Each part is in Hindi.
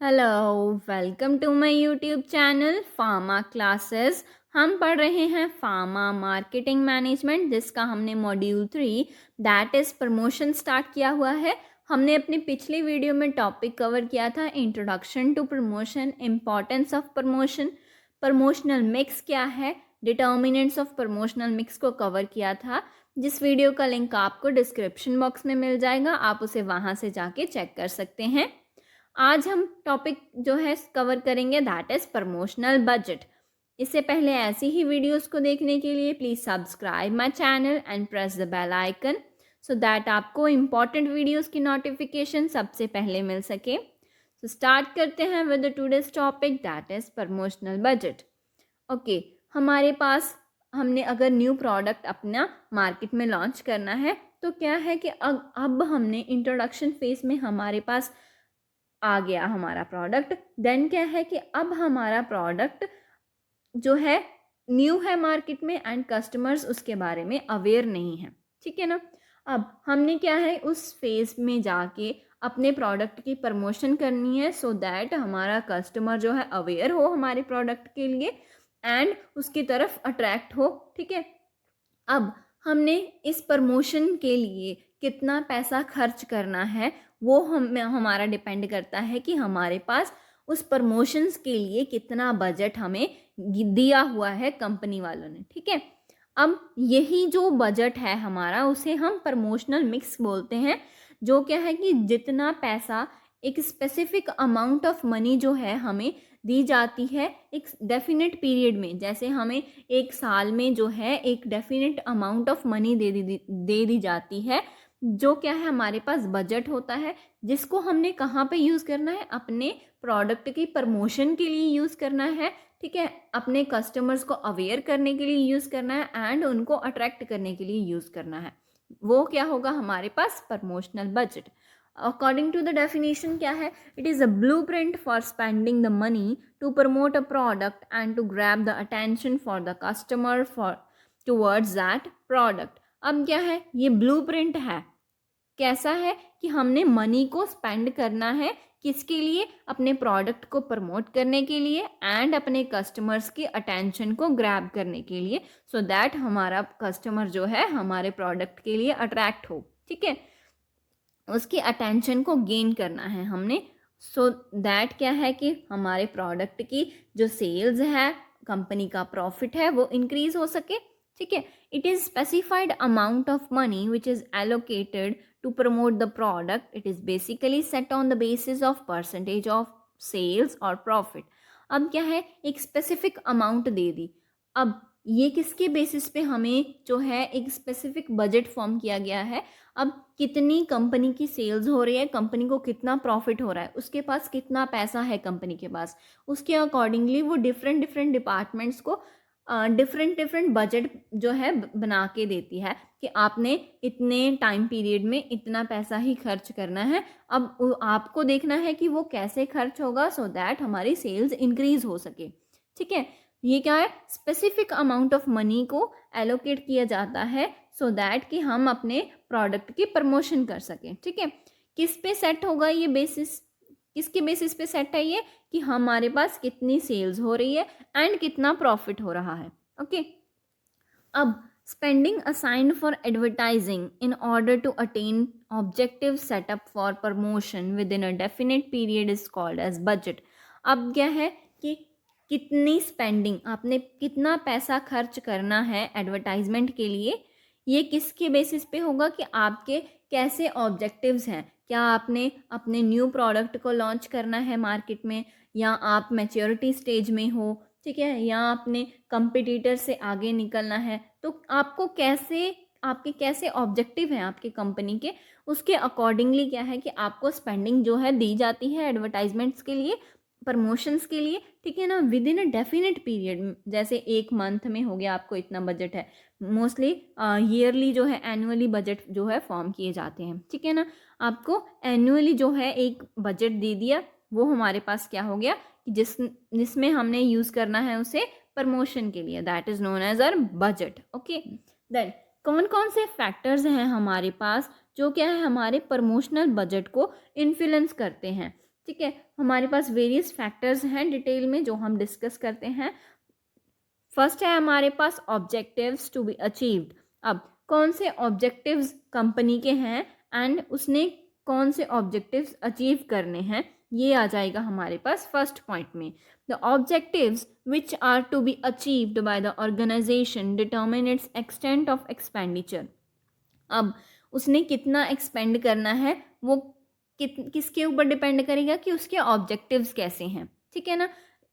Hello, welcome to my YouTube channel pharma classes. हम पढ़ रहे हैं फार्मा मार्केटिंग मैनेजमेंट, जिसका हमने module 3 that is promotion start किया हुआ है। हमने अपनी पिछली वीडियो में टॉपिक कवर किया था introduction to promotion, importance of promotion, promotional mix क्या है, डिटर्मिनेंट्स ऑफ प्रमोशनल मिक्स को कवर किया था। जिस वीडियो का लिंक आपको डिस्क्रिप्शन बॉक्स में मिल जाएगा, आप उसे वहाँ से जाके चेक कर सकते हैं। आज हम टॉपिक जो है कवर करेंगे दैट इज़ प्रमोशनल बजट। इससे पहले ऐसी ही वीडियोस को देखने के लिए please subscribe my channel and press the bell icon so that आपको इम्पॉर्टेंट वीडियोस की नोटिफिकेशन सबसे पहले मिल सके। सो स्टार्ट करते हैं with the today's topic that is promotional budget. Okay, हमारे पास हमने अगर न्यू प्रोडक्ट अपना मार्केट में लॉन्च करना है तो क्या है कि अब हमने इंट्रोडक्शन फेज में हमारे पास आ गया हमारा प्रोडक्ट। देन क्या है कि अब हमारा प्रोडक्ट जो है न्यू है मार्केट में एंड कस्टमर्स उसके बारे में अवेयर नहीं है, ठीक है ना। अब हमने क्या है उस फेज में जाके अपने प्रोडक्ट की प्रमोशन करनी है सो दैट हमारा कस्टमर जो है अवेयर हो हमारे प्रोडक्ट के लिए एंड उसकी तरफ अट्रैक्ट हो, ठीक है। अब हमने इस प्रमोशन के लिए कितना पैसा खर्च करना है वो हमारा डिपेंड करता है कि हमारे पास उस प्रमोशंस के लिए कितना बजट हमें दिया हुआ है कंपनी वालों ने, ठीक है। अब यही जो बजट है हमारा उसे हम प्रमोशनल मिक्स बोलते हैं, जो क्या है कि जितना पैसा एक स्पेसिफिक अमाउंट ऑफ मनी जो है हमें दी जाती है एक डेफिनेट पीरियड में। जैसे हमें एक साल में जो है एक डेफिनेट अमाउंट ऑफ मनी दे दी जाती है, जो क्या है हमारे पास बजट होता है, जिसको हमने कहाँ पे यूज़ करना है, अपने प्रोडक्ट की प्रमोशन के लिए यूज़ करना है, ठीक है। अपने कस्टमर्स को अवेयर करने के लिए यूज़ करना है एंड उनको अट्रैक्ट करने के लिए यूज़ करना है। वो क्या होगा हमारे पास promotional budget. According to the definition क्या है, it is a blueprint for spending the money to promote a product and to grab the attention for the customer for towards that product. अब क्या है, ये ब्लूप्रिंट है। कैसा है कि हमने मनी को स्पेंड करना है किसके लिए, अपने प्रोडक्ट को प्रमोट करने के लिए एंड अपने कस्टमर्स की अटेंशन को ग्रैब करने के लिए सो दैट हमारा कस्टमर जो है हमारे प्रोडक्ट के लिए अट्रैक्ट हो, ठीक है। उसकी अटेंशन को गेन करना है हमने सो दैट क्या है कि हमारे प्रोडक्ट की जो सेल्स है, कंपनी का प्रॉफिट है वो इंक्रीज हो सके, ठीक है। It is specified amount of money which is allocated to promote the product. It is basically set on the basis of percentage of sales और प्रॉफिट। अब क्या है, एक स्पेसिफिक अमाउंट दे दी। अब ये किसके बेसिस पे हमें जो है एक स्पेसिफिक बजट फॉर्म किया गया है। अब कितनी कंपनी की सेल्स हो रही है, कंपनी को कितना प्रॉफिट हो रहा है, उसके पास कितना पैसा है कंपनी के पास, उसके अकॉर्डिंगली वो डिफरेंट डिफरेंट डिपार्टमेंट्स को डिफरेंट डिफरेंट बजट जो है बना के देती है कि आपने इतने टाइम पीरियड में इतना पैसा ही खर्च करना है। अब आपको देखना है कि वो कैसे खर्च होगा सो दैट हमारी सेल्स इंक्रीज हो सके, ठीक है। ये क्या है, स्पेसिफिक अमाउंट ऑफ मनी को एलोकेट किया जाता है सो दैट कि हम अपने प्रोडक्ट की प्रमोशन कर सकें, ठीक है। किस पे सेट होगा ये बेसिस, किसके बेसिस पे सेट है ये कि हमारे पास कितनी सेल्स हो रही है एंड कितना प्रॉफिट हो रहा है, ओके। अब spending assigned for advertising in order to attain objective setup for promotion within a definite period is called as budget। अब क्या है कि कितनी स्पेंडिंग, आपने कितना पैसा खर्च करना है एडवर्टाइजमेंट के लिए, ये किसके बेसिस पे होगा कि आपके कैसे ऑब्जेक्टिव्स हैं। क्या आपने अपने न्यू प्रोडक्ट को लॉन्च करना है मार्केट में, या आप मैच्योरिटी स्टेज में हो, ठीक है, या आपने कंपटीटर से आगे निकलना है, तो आपको कैसे, आपके कैसे ऑब्जेक्टिव हैं आपकी कंपनी के, उसके अकॉर्डिंगली क्या है कि आपको स्पेंडिंग जो है दी जाती है एडवर्टाइजमेंट्स के लिए, प्रमोशंस के लिए, ठीक है ना, with in a definite period. जैसे एक मंथ में हो गया, आपको इतना बजट है। मोस्टली ईयरली जो है एनुअली बजट जो है फॉर्म किए जाते हैं, ठीक है ना। आपको एनुअली जो है एक बजट दे दिया, वो हमारे पास क्या हो गया कि जिसमें हमने यूज़ करना है उसे प्रमोशन के लिए, that is known as our budget, okay. Then कौन कौन से फैक्टर्स हैं हमारे पास जो क्या है हमारे प्रमोशनल बजट को इन्फ्लुएंस करते हैं। ठीक है, हमारे पास वेरियस फैक्टर्स हैं डिटेल में जो हम डिस्कस करते हैं। फर्स्ट है हमारे पास ऑब्जेक्टिव्स टू बी अचीव्ड। अब कौन से ऑब्जेक्टिव्स कंपनी के हैं एंड उसने कौन से ऑब्जेक्टिव्स अचीव करने हैं, ये आ जाएगा हमारे पास फर्स्ट पॉइंट में। The objectives which are to be achieved by the organization determine its extent of expenditure. अब उसने कितना एक्सपेंड करना है वो किसके ऊपर डिपेंड करेगा कि उसके ऑब्जेक्टिव्स कैसे हैं, ठीक है ना।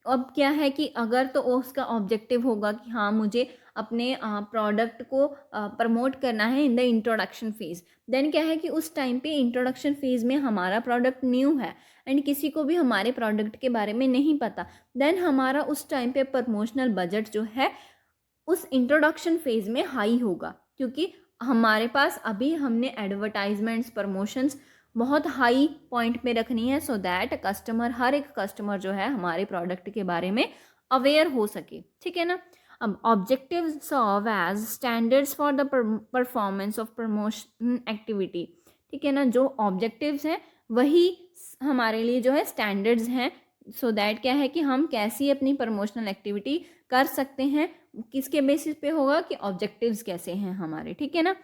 अब क्या है कि अगर तो उसका ऑब्जेक्टिव होगा कि हाँ मुझे अपने प्रोडक्ट को प्रमोट करना है in the introduction phase, then क्या है कि उस टाइम पे इंट्रोडक्शन फेज़ में हमारा प्रोडक्ट न्यू है एंड किसी को भी हमारे प्रोडक्ट के बारे में नहीं पता, देन हमारा उस टाइम पे प्रमोशनल बजट जो है उस इंट्रोडक्शन फेज़ में हाई होगा, क्योंकि हमारे पास अभी हमने एडवर्टाइजमेंट्स प्रमोशंस बहुत हाई पॉइंट पे रखनी है सो दैट कस्टमर, हर एक कस्टमर जो है हमारे प्रोडक्ट के बारे में अवेयर हो सके, ठीक है ना। अब objective serve as standards for the performance of promotion activity, ठीक है ना। जो ऑब्जेक्टिव्स हैं वही हमारे लिए जो है स्टैंडर्ड्स हैं, सो दैट क्या है कि हम कैसी अपनी प्रमोशनल एक्टिविटी कर सकते हैं, किसके बेसिस पे होगा कि ऑब्जेक्टिव्स कैसे हैं हमारे, ठीक है ना।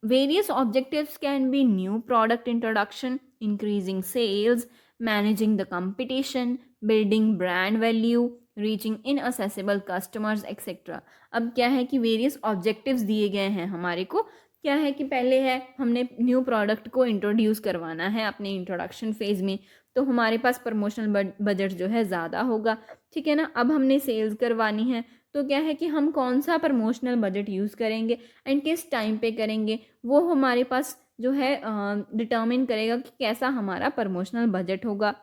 Various objectives can be new product introduction, increasing sales, managing the competition, building brand value, reaching inaccessible customers etcetera. अब क्या है कि वेरियस ऑब्जेक्टिव्स दिए गए हैं हमारे को। क्या है कि पहले है हमने न्यू प्रोडक्ट को इंट्रोड्यूस करवाना है अपने इंट्रोडक्शन फेज़ में, तो हमारे पास प्रमोशनल बजट जो है ज़्यादा होगा, ठीक है ना। अब हमने सेल्स करवानी है तो क्या है कि हम कौन सा प्रमोशनल बजट यूज़ करेंगे एंड किस टाइम पे करेंगे, वो हमारे पास जो है डिटर्मिन करेगा कि कैसा हमारा प्रमोशनल बजट होगा,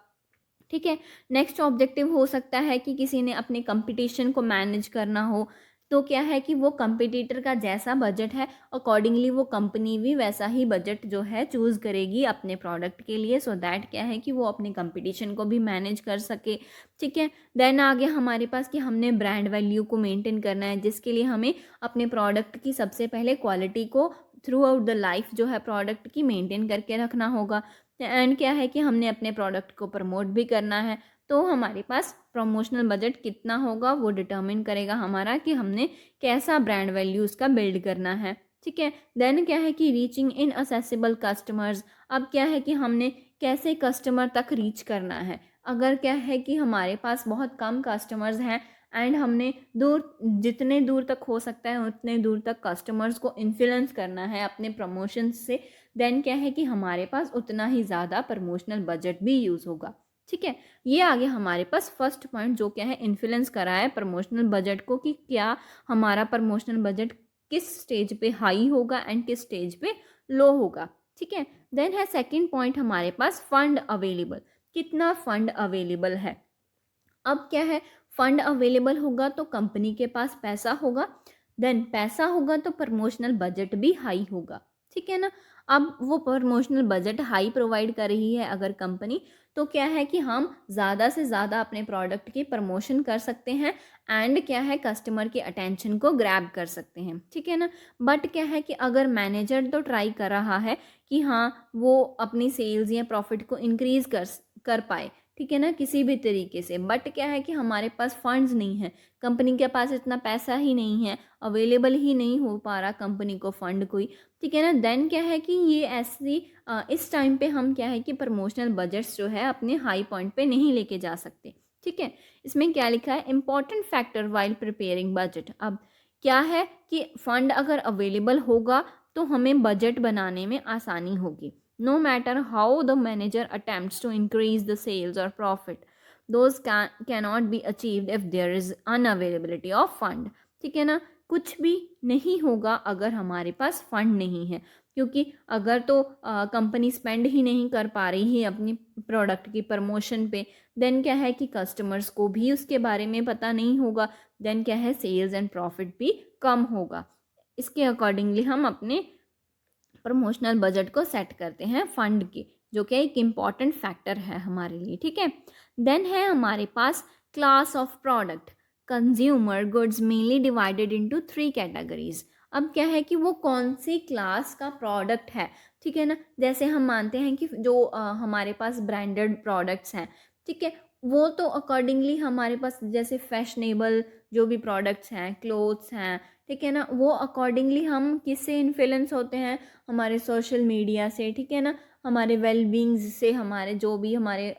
ठीक है। नेक्स्ट ऑब्जेक्टिव हो सकता है कि किसी ने अपने कंपटीशन को मैनेज करना हो, तो क्या है कि वो कंपटीटर का जैसा बजट है अकॉर्डिंगली वो कंपनी भी वैसा ही बजट जो है चूज़ करेगी अपने प्रोडक्ट के लिए, सो दैट क्या है कि वो अपने कंपटीशन को भी मैनेज कर सके, ठीक है। देन आगे हमारे पास कि हमने ब्रांड वैल्यू को मेंटेन करना है, जिसके लिए हमें अपने प्रोडक्ट की सबसे पहले क्वालिटी को थ्रू आउट द लाइफ जो है प्रोडक्ट की मेंटेन करके रखना होगा। एंड क्या है कि हमने अपने प्रोडक्ट को प्रमोट भी करना है, तो हमारे पास प्रमोशनल बजट कितना होगा वो डिटर्मिन करेगा हमारा कि हमने कैसा ब्रांड वैल्यू उसका बिल्ड करना है, ठीक है। देन क्या है कि रीचिंग इन असेसिबल कस्टमर्स। अब क्या है कि हमने कैसे कस्टमर तक रीच करना है। अगर क्या है कि हमारे पास बहुत कम कस्टमर्स हैं एंड हमने जितने दूर तक हो सकता है उतने दूर तक कस्टमर्स को इन्फ्लुएंस करना है अपने प्रमोशन से, देन क्या है कि हमारे पास उतना ही ज़्यादा प्रमोशनल बजट भी यूज़ होगा, ठीक है। ये आ गया हमारे पास फर्स्ट पॉइंट जो क्या है इन्फ्लुएंस करा है प्रमोशनल बजट को, कि क्या हमारा प्रमोशनल बजट किस स्टेज पे हाई होगा एंड किस स्टेज पे लो होगा, ठीक है। देन है सेकंड पॉइंट हमारे पास फंड अवेलेबल, कितना फंड अवेलेबल है। अब क्या है, फंड अवेलेबल होगा तो कंपनी के पास पैसा होगा, देन पैसा होगा तो प्रमोशनल बजट भी हाई होगा, ठीक है ना। अब वो प्रमोशनल बजट हाई प्रोवाइड कर रही है अगर कंपनी, तो क्या है कि हम ज़्यादा से ज़्यादा अपने प्रोडक्ट की प्रमोशन कर सकते हैं एंड क्या है कस्टमर की अटेंशन को ग्रैब कर सकते हैं, ठीक है ना। बट क्या है कि अगर मैनेजर तो ट्राई कर रहा है कि हाँ वो अपनी सेल्स या प्रॉफिट को इंक्रीज कर पाए, ठीक है ना, किसी भी तरीके से, बट क्या है कि हमारे पास फंड्स नहीं है, कंपनी के पास इतना पैसा ही नहीं है, अवेलेबल ही नहीं हो पा रहा कंपनी को फंड कोई, ठीक है ना। देन क्या है कि ये ऐसी इस टाइम पे हम क्या है कि प्रमोशनल बजट्स जो है अपने हाई पॉइंट पे नहीं लेके जा सकते, ठीक है। इसमें क्या लिखा है, important factor while preparing budget. अब क्या है कि फंड अगर अवेलेबल होगा तो हमें बजट बनाने में आसानी होगी। No matter how the manager attempts to increase the sales or profit, those cannot be achieved if there is unavailability of fund, ठीक है ना। कुछ भी नहीं होगा अगर हमारे पास फंड नहीं है, क्योंकि अगर तो कंपनी स्पेंड ही नहीं कर पा रही है अपनी प्रोडक्ट की प्रमोशन पे, देन क्या है कि कस्टमर्स को भी उसके बारे में पता नहीं होगा, देन क्या है सेल्स एंड प्रॉफिट भी कम होगा। इसके अकॉर्डिंगली हम अपने प्रमोशनल बजट को सेट करते हैं फंड के, जो कि एक इम्पॉर्टेंट फैक्टर है हमारे लिए, ठीक है। देन है हमारे पास class of product. Consumer goods mainly divided into 3 categories. अब क्या है कि वो कौन सी क्लास का प्रोडक्ट है, ठीक है ना। जैसे हम मानते हैं कि जो हमारे पास ब्रांडेड प्रोडक्ट्स हैं, ठीक है, वो तो अकॉर्डिंगली हमारे पास जैसे फैशनेबल जो भी प्रोडक्ट्स हैं, क्लोथ्स हैं, ठीक है ना, वो अकॉर्डिंगली हम किससे इन्फ्लुएंस होते हैं, हमारे सोशल मीडिया से, ठीक है ना, हमारे वेलबींग्स से, हमारे जो भी हमारे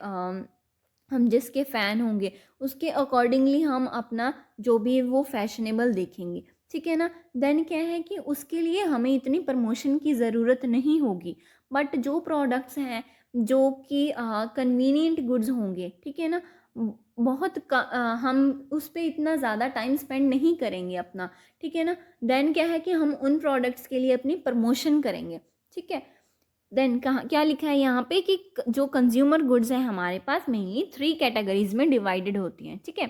हम जिसके फ़ैन होंगे उसके अकॉर्डिंगली हम अपना जो भी है वो फैशनेबल देखेंगे, ठीक है ना। देन क्या है कि उसके लिए हमें इतनी प्रमोशन की ज़रूरत नहीं होगी। बट जो प्रोडक्ट्स हैं जो कि कन्वीनियंट गुड्स होंगे, ठीक है ना, हम उस पे इतना ज़्यादा टाइम स्पेंड नहीं करेंगे अपना, ठीक है ना। देन क्या है कि हम उन प्रोडक्ट्स के लिए अपनी प्रमोशन करेंगे, ठीक है। देन कहाँ क्या लिखा है यहाँ पे कि जो कंज्यूमर गुड्स हैं हमारे पास मेनली 3 कैटेगरीज में डिवाइडेड होती हैं, ठीक है।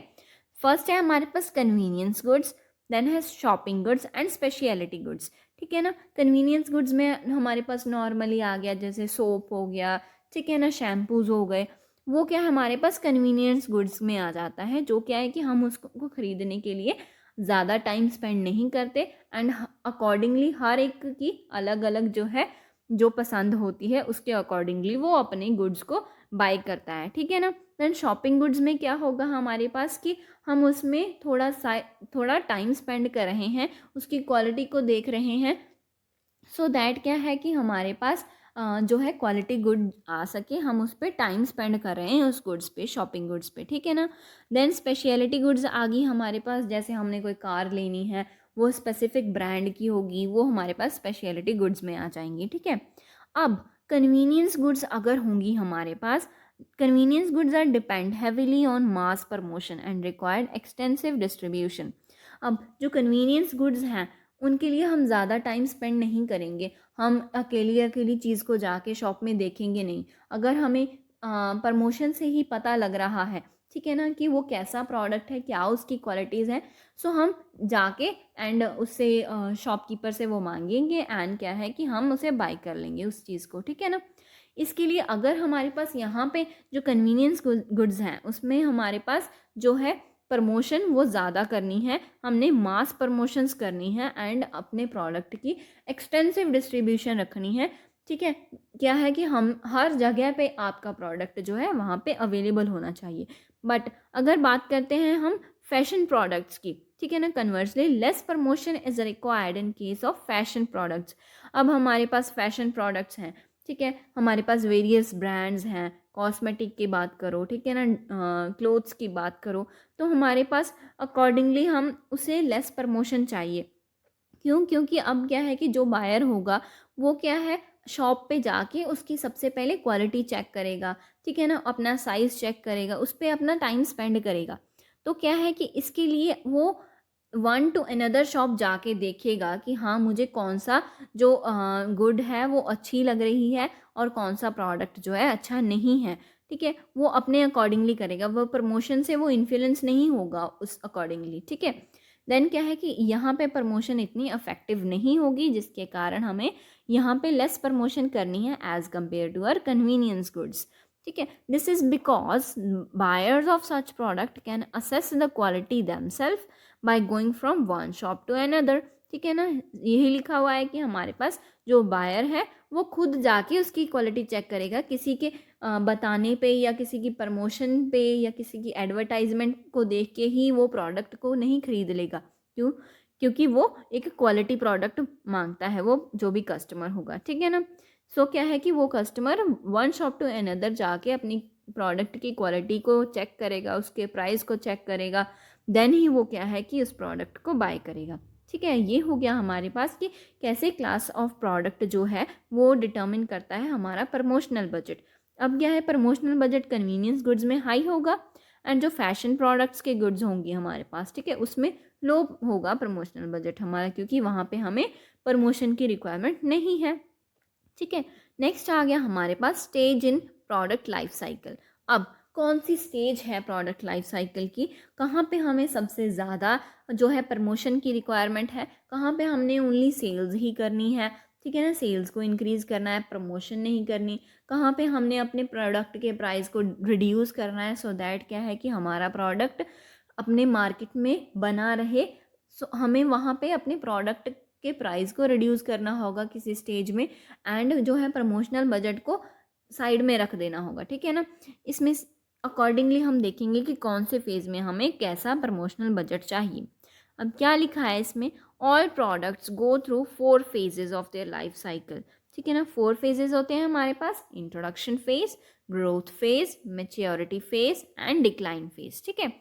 फर्स्ट है हमारे पास कन्वीनियंस गुड्स, देन है shopping goods and speciality goods, ठीक है ना। कन्वीनियंस गुड्स में हमारे पास नॉर्मली आ गया जैसे सोप हो गया, ठीक है ना, शैम्पूज हो गए, वो क्या हमारे पास कन्वीनियंस गुड्स में आ जाता है, जो क्या है कि हम उसको खरीदने के लिए ज़्यादा टाइम स्पेंड नहीं करते एंड अकॉर्डिंगली हर एक की अलग अलग जो है जो पसंद होती है उसके अकॉर्डिंगली वो अपने गुड्स को बाय करता है, ठीक है ना। देन शॉपिंग गुड्स में क्या होगा हमारे पास कि हम उसमें थोड़ा टाइम स्पेंड कर रहे हैं, उसकी क्वालिटी को देख रहे हैं, सो दैट क्या है कि हमारे पास जो है क्वालिटी गुड आ सके, हम उस पर टाइम स्पेंड कर रहे हैं उस गुड्स पे, शॉपिंग गुड्स पे, ठीक है ना। देन स्पेशलिटी गुड्स आ गई हमारे पास, जैसे हमने कोई कार लेनी है, वो स्पेसिफिक ब्रांड की होगी, वो हमारे पास स्पेशलिटी गुड्स में आ जाएंगी, ठीक है। अब कन्वीनियंस गुड्स अगर होंगी हमारे पास, convenience goods are depend heavily on mass promotion and required extensive distribution. अब जो कन्वीनियंस गुड्स हैं उनके लिए हम ज़्यादा टाइम स्पेंड नहीं करेंगे, हम अकेली अकेली चीज़ को जाके शॉप में देखेंगे नहीं। अगर हमें प्रमोशन से ही पता लग रहा है, ठीक है ना, कि वो कैसा प्रोडक्ट है, क्या उसकी क्वालिटीज़ हैं, सो हम जाके एंड उससे शॉपकीपर से वो मांगेंगे एंड क्या है कि हम उसे बाय कर लेंगे उस चीज़ को, ठीक है ना। इसके लिए अगर हमारे पास यहाँ पे जो कन्वीनियंस गुड्स हैं उसमें हमारे पास जो है प्रमोशन वो ज़्यादा करनी है, हमने मास प्रमोशंस करनी है एंड अपने प्रोडक्ट की एक्सटेंसिव डिस्ट्रीब्यूशन रखनी है, ठीक है। क्या है कि हम हर जगह पे आपका प्रोडक्ट जो है वहाँ पे अवेलेबल होना चाहिए। बट अगर बात करते हैं हम फैशन प्रोडक्ट्स की, ठीक है ना, conversely less promotion is required in case of fashion products. अब हमारे पास फैशन प्रोडक्ट्स हैं, ठीक है, हमारे पास वेरियस ब्रांड्स हैं, कॉस्मेटिक की बात करो, ठीक है ना, क्लोथ्स की बात करो, तो हमारे पास अकॉर्डिंगली हम उसे लेस प्रमोशन चाहिए। क्यों? क्योंकि अब क्या है कि जो बायर होगा वो क्या है शॉप पे जाके उसकी सबसे पहले क्वालिटी चेक करेगा, ठीक है ना, अपना साइज़ चेक करेगा, उस पर अपना टाइम स्पेंड करेगा। तो क्या है कि इसके लिए वो वन टू अनदर शॉप जाके देखेगा कि हाँ मुझे कौन सा जो गुड है वो अच्छी लग रही है और कौन सा प्रोडक्ट जो है अच्छा नहीं है, ठीक है। वो अपने अकॉर्डिंगली करेगा, वो प्रमोशन से वो इन्फ्लुएंस नहीं होगा उस अकॉर्डिंगली, ठीक है। देन क्या है कि यहाँ पे प्रमोशन इतनी अफेक्टिव नहीं होगी जिसके कारण हमें यहाँ पे लेस प्रमोशन करनी है as compare to our convenience goods, ठीक है। This is because buyers of such product can assess the quality themselves by going from one shop to another, ठीक है ना। यही लिखा हुआ है कि हमारे पास जो बायर है वो खुद जाके उसकी क्वालिटी चेक करेगा, किसी के बताने पे या किसी की प्रमोशन पे या किसी की एडवर्टाइजमेंट को देख के ही वो प्रोडक्ट को नहीं खरीद लेगा। क्यों? क्योंकि वो एक क्वालिटी प्रोडक्ट मांगता है वो जो भी कस्टमर होगा, ठीक है ना। सो क्या है कि वो customer one shop to another जाके अपनी प्रोडक्ट की क्वालिटी को चेक करेगा, उसके प्राइस को चेक करेगा, देन ही वो क्या है कि उस प्रोडक्ट को बाय करेगा, ठीक है। ये हो गया हमारे पास कि कैसे क्लास ऑफ प्रोडक्ट जो है वो डिटर्मिन करता है हमारा प्रमोशनल बजट। अब क्या है, प्रमोशनल बजट कन्वीनियंस गुड्स में हाई होगा एंड जो फैशन प्रोडक्ट्स के गुड्स होंगे हमारे पास, ठीक है, उसमें लो होगा प्रमोशनल बजट हमारा, क्योंकि वहाँ पे हमें प्रमोशन की रिक्वायरमेंट नहीं है, ठीक है। नेक्स्ट आ गया हमारे पास स्टेज इन प्रोडक्ट लाइफ साइकिल। अब कौन सी स्टेज है प्रोडक्ट लाइफ साइकिल की, कहाँ पे हमें सबसे ज़्यादा जो है प्रमोशन की रिक्वायरमेंट है, कहाँ पे हमने ओनली सेल्स ही करनी है, ठीक है ना, सेल्स को इंक्रीज़ करना है, प्रमोशन नहीं करनी, कहाँ पे हमने अपने प्रोडक्ट के प्राइस को रिड्यूस करना है, सो दैट क्या है कि हमारा प्रोडक्ट अपने मार्केट में बना रहे। सो हमें वहाँ पे अपने प्रोडक्ट के प्राइस को रिड्यूस करना होगा किसी स्टेज में, एंड जो है प्रमोशनल बजट को साइड में रख देना होगा, ठीक है ना। इसमें अकॉर्डिंगली हम देखेंगे कि कौन से फेज़ में हमें कैसा प्रमोशनल बजट चाहिए। अब क्या लिखा है इसमें, all products go through 4 phases of their life cycle, ठीक है ना। 4 फेजेस होते हैं हमारे पास, introduction phase, growth phase, maturity phase and decline phase, ठीक है।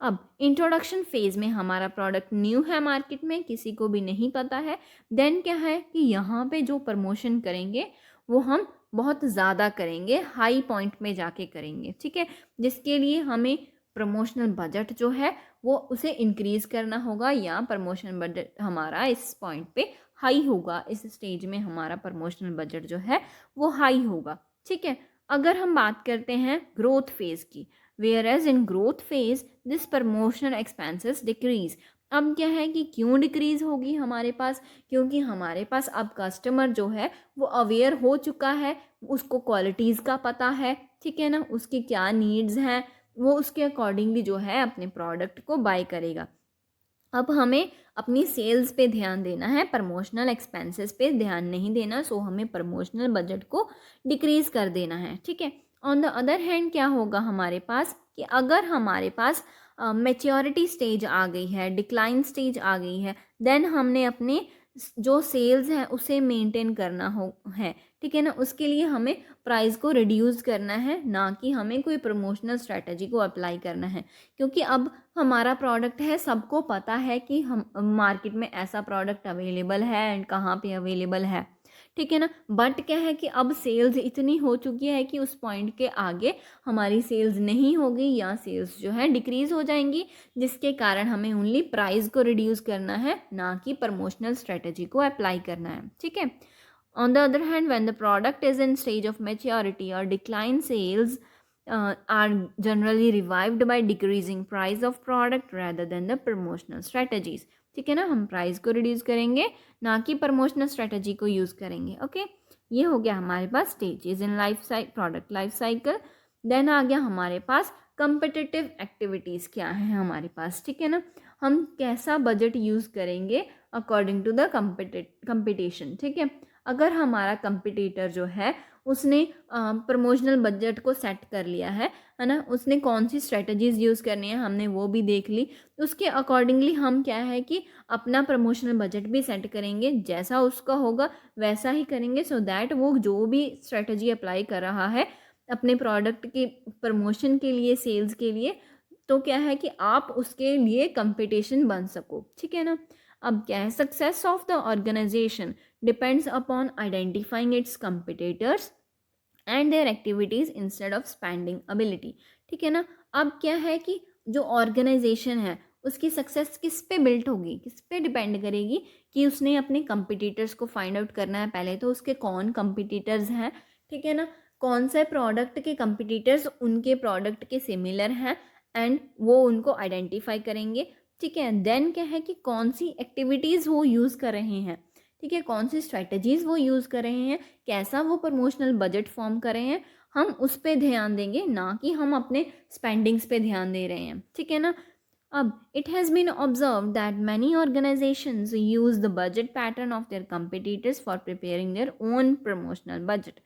अब इंट्रोडक्शन फेज में हमारा प्रोडक्ट न्यू है, मार्केट में किसी को भी नहीं पता है, देन क्या है कि यहाँ पे जो प्रमोशन करेंगे वो हम बहुत ज़्यादा करेंगे, हाई पॉइंट में जाके करेंगे, ठीक है। जिसके लिए हमें प्रमोशनल बजट जो है वो उसे इंक्रीज़ करना होगा, या प्रमोशनल बजट हमारा इस पॉइंट पे हाई होगा, इस स्टेज में हमारा प्रमोशनल बजट जो है वो हाई होगा, ठीक है। अगर हम बात करते हैं ग्रोथ फेज़ की, whereas in growth phase this promotional expenses decrease. अब क्या है कि क्यों डिक्रीज होगी हमारे पास, क्योंकि हमारे पास अब कस्टमर जो है वो अवेयर हो चुका है, उसको क्वालिटीज़ का पता है, ठीक है ना, उसकी क्या नीड्स हैं, वो उसके अकॉर्डिंगली जो है अपने प्रोडक्ट को बाय करेगा। अब हमें अपनी सेल्स पे ध्यान देना है, प्रमोशनल एक्सपेंसेस पे ध्यान नहीं देना, सो हमें प्रमोशनल बजट को डिक्रीज़ कर देना है, ठीक है। ऑन द अदर हैंड क्या होगा हमारे पास कि अगर हमारे पास मैच्योरिटी स्टेज आ गई है, डिक्लाइन स्टेज आ गई है, देन हमने अपने जो सेल्स हैं उसे मेंटेन करना हो है, ठीक है ना। उसके लिए हमें प्राइस को रिड्यूस करना है, ना कि हमें कोई प्रमोशनल स्ट्रेटजी को अप्लाई करना है, क्योंकि अब हमारा प्रोडक्ट है, सबको पता है कि हम मार्केट में ऐसा प्रोडक्ट अवेलेबल है एंड कहाँ पे अवेलेबल है, ठीक है ना। बट क्या है कि अब सेल्स इतनी हो चुकी है कि उस पॉइंट के आगे हमारी सेल्स नहीं होगी, या सेल्स जो है डिक्रीज़ हो जाएंगी, जिसके कारण हमें ओनली प्राइस को रिड्यूस करना है, ना कि प्रमोशनल स्ट्रेटजी को अप्लाई करना है, ठीक है। On the other hand, when the product is in stage of maturity or decline, sales are generally revived by decreasing price of product rather than the promotional strategies, ठीक है ना। हम प्राइस को रिड्यूस करेंगे, ना कि प्रमोशनल स्ट्रेटजी को यूज़ करेंगे, ओके। ये हो गया हमारे पास stages in product life cycle. Then आ गया हमारे पास कंपिटिटिव एक्टिविटीज़ क्या है हमारे पास, ठीक है ना। हम कैसा बजट यूज़ करेंगे अकॉर्डिंग टू द कंपटीशन, ठीक है। अगर हमारा कंपटीटर जो है उसने प्रमोशनल बजट को सेट कर लिया है ना, उसने कौन सी स्ट्रेटजीज़ यूज़ करनी है हमने वो भी देख ली, उसके अकॉर्डिंगली हम क्या है कि अपना प्रमोशनल बजट भी सेट करेंगे, जैसा उसका होगा वैसा ही करेंगे, सो दैट वो जो भी स्ट्रेटजी अप्लाई कर रहा है अपने प्रोडक्ट के प्रमोशन के लिए, सेल्स के लिए, तो क्या है कि आप उसके लिए कंपटीशन बन सको, ठीक है ना। अब क्या है, success of the organization depends upon identifying its competitors and their activities instead of spending ability, ठीक है ना। अब क्या है कि जो ऑर्गेनाइजेशन है उसकी सक्सेस किस पे बिल्ट होगी, किस पे डिपेंड करेगी कि उसने अपने कंपिटिटर्स को फाइंड आउट करना है, पहले तो उसके कौन कंपिटिटर्स हैं, ठीक है ना, कौन से प्रोडक्ट के कंपिटिटर्स उनके प्रोडक्ट के सिमिलर हैं, एंड वो उनको आइडेंटिफाई करेंगे, ठीक है। देन क्या है कि कौन सी एक्टिविटीज़ वो यूज़ कर रहे हैं, ठीक है, कौन सी स्ट्रैटेजीज़ वो यूज़ कर रहे हैं, कैसा वो प्रमोशनल बजट फॉर्म कर रहे हैं, हम उस पर ध्यान देंगे, ना कि हम अपने स्पेंडिंग्स पे ध्यान दे रहे हैं, ठीक है ना। अब it has been observe that many organizations use the budget pattern of their competitors for preparing their own promotional budget.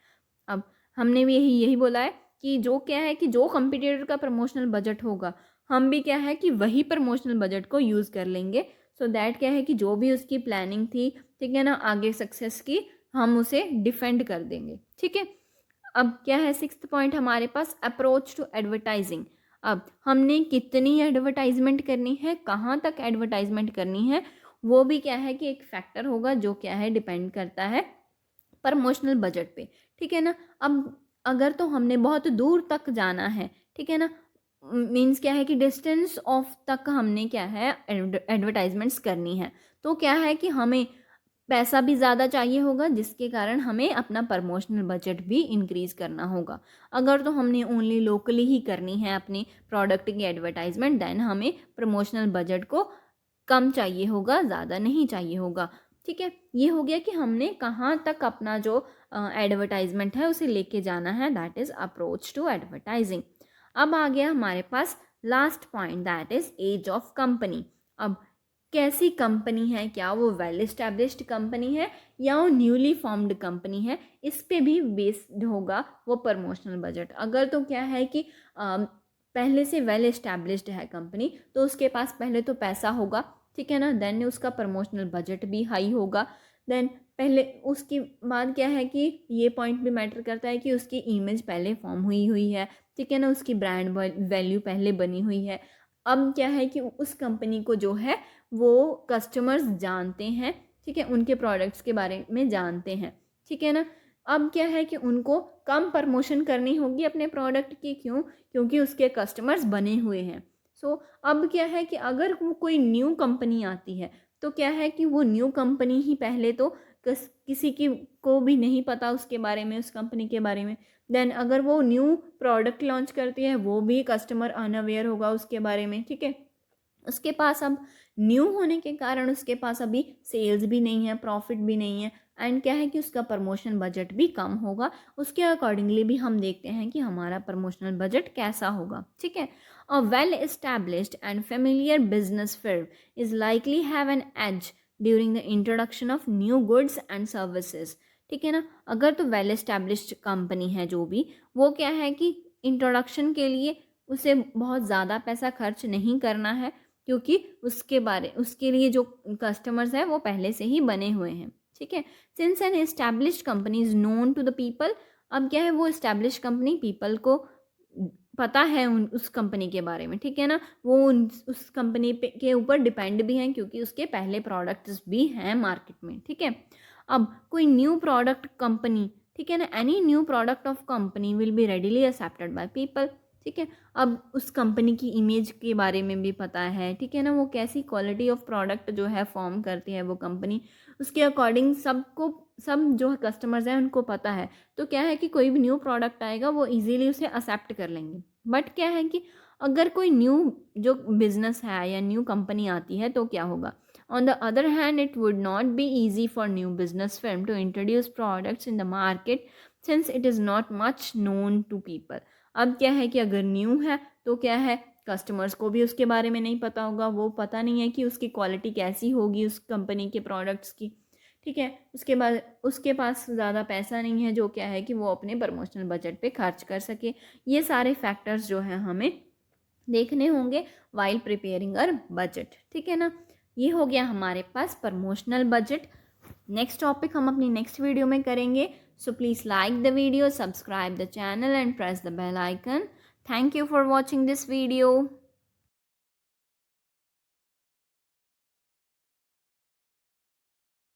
अब हमने भी यही बोला है कि जो क्या है कि जो कंपिटिटर का प्रमोशनल बजट होगा, हम भी क्या है कि वही प्रमोशनल बजट को यूज़ कर लेंगे, सो दैट क्या है कि जो भी उसकी प्लानिंग थी, ठीक है ना, आगे सक्सेस की, हम उसे डिफेंड कर देंगे, ठीक है। अब क्या है, 6th पॉइंट हमारे पास, अप्रोच टू एडवर्टाइजिंग। अब हमने कितनी एडवर्टाइजमेंट करनी है, कहाँ तक एडवर्टाइजमेंट करनी है, वो भी क्या है कि एक फैक्टर होगा जो क्या है डिपेंड करता है प्रमोशनल बजट पे, ठीक है ना। अब अगर तो हमने बहुत दूर तक जाना है, ठीक है ना, मीन्स क्या है कि डिस्टेंस ऑफ तक हमने क्या है एडवर्टाइजमेंट्स करनी है, तो क्या है कि हमें पैसा भी ज़्यादा चाहिए होगा, जिसके कारण हमें अपना प्रमोशनल बजट भी इंक्रीज़ करना होगा। अगर तो हमने ओनली लोकली ही करनी है अपने प्रोडक्ट की एडवर्टाइजमेंट, देन हमें प्रमोशनल बजट को कम चाहिए होगा, ज़्यादा नहीं चाहिए होगा, ठीक है। ये हो गया कि हमने कहाँ तक अपना जो एडवर्टाइजमेंट है उसे लेके जाना है, that is approach to advertising. अब आ गया हमारे पास last point, that is age of company. अब कैसी कंपनी है, क्या वो वेल इस्टेब्लिश्ड कंपनी है या वो न्यूली फॉर्म्ड कंपनी है, इस पे भी बेस्ड होगा वो प्रमोशनल बजट। अगर तो क्या है कि पहले से वेल इस्टेब्लिश्ड है कंपनी तो उसके पास पहले तो पैसा होगा, ठीक है ना, देन उसका प्रमोशनल बजट भी हाई होगा। देन पहले उसकी बाद क्या है कि ये पॉइंट भी मैटर करता है कि उसकी इमेज पहले फॉर्म हुई हुई है, ठीक है ना, उसकी ब्रांड वैल्यू पहले बनी हुई है। अब क्या है कि उस कंपनी को जो है वो कस्टमर्स जानते हैं, ठीक है, उनके प्रोडक्ट्स के बारे में जानते हैं, ठीक है ना। अब क्या है कि उनको कम प्रमोशन करनी होगी अपने प्रोडक्ट की, क्यों, क्योंकि उसके कस्टमर्स बने हुए हैं। सो अब क्या है कि अगर वो कोई न्यू कंपनी आती है तो क्या है कि वो न्यू कंपनी ही पहले तो किसी की को भी नहीं पता उसके बारे में, उस कंपनी के बारे में। देन अगर वो न्यू प्रोडक्ट लॉन्च करती है वो भी कस्टमर अनअवेयर होगा उसके बारे में, ठीक है। उसके पास अब न्यू होने के कारण उसके पास अभी सेल्स भी नहीं है, प्रॉफिट भी नहीं है, एंड क्या है कि उसका प्रमोशन बजट भी कम होगा। उसके अकॉर्डिंगली भी हम देखते हैं कि हमारा प्रमोशनल बजट कैसा होगा, ठीक है। A well established and familiar business firm is likely have an edge during the introduction of new goods and services, ठीक है ना। अगर तो वेल एस्टैब्लिश्ड कंपनी है जो भी, वो क्या है कि इंट्रोडक्शन के लिए उसे बहुत ज़्यादा पैसा खर्च नहीं करना है, क्योंकि उसके लिए जो कस्टमर्स हैं वो पहले से ही बने हुए हैं, ठीक है। Since an established company is known to the people, अब क्या है वो एस्टैब्लिश कंपनी पीपल को पता है उस कंपनी के बारे में, ठीक है ना, वो उस कंपनी पे के ऊपर डिपेंड भी हैं क्योंकि उसके पहले प्रोडक्ट्स भी हैं मार्केट में, ठीक है। अब कोई न्यू प्रोडक्ट कंपनी, ठीक है ना, any new product of company will be readily accepted by people, ठीक है। अब उस कंपनी की इमेज के बारे में भी पता है, ठीक है ना, वो कैसी क्वालिटी ऑफ प्रोडक्ट जो है फॉर्म करती है वो कंपनी, उसके अकॉर्डिंग सबको, सब जो कस्टमर्स हैं उनको पता है। तो क्या है कि कोई भी न्यू प्रोडक्ट आएगा वो इजीली उसे एक्सेप्ट कर लेंगे। बट क्या है कि अगर कोई न्यू जो बिजनेस है या न्यू कंपनी आती है तो क्या होगा, on the other hand it would not be easy for new business firm to introduce products in the market since it is not much known to people. अब क्या है कि अगर न्यू है तो क्या है कस्टमर्स को भी उसके बारे में नहीं पता होगा, वो पता नहीं है कि उसकी क्वालिटी कैसी होगी उस कंपनी के प्रोडक्ट्स की, ठीक है। उसके बाद उसके पास ज़्यादा पैसा नहीं है जो क्या है कि वो अपने प्रमोशनल बजट पे खर्च कर सके। ये सारे फैक्टर्स जो हैं हमें देखने होंगे वाइल प्रिपेयरिंग अर बजट, ठीक है ना। ये हो गया हमारे पास प्रमोशनल बजट। नेक्स्ट टॉपिक हम अपनी नेक्स्ट वीडियो में करेंगे। So please like the video, subscribe the channel and press the bell icon. Thank you for watching this video.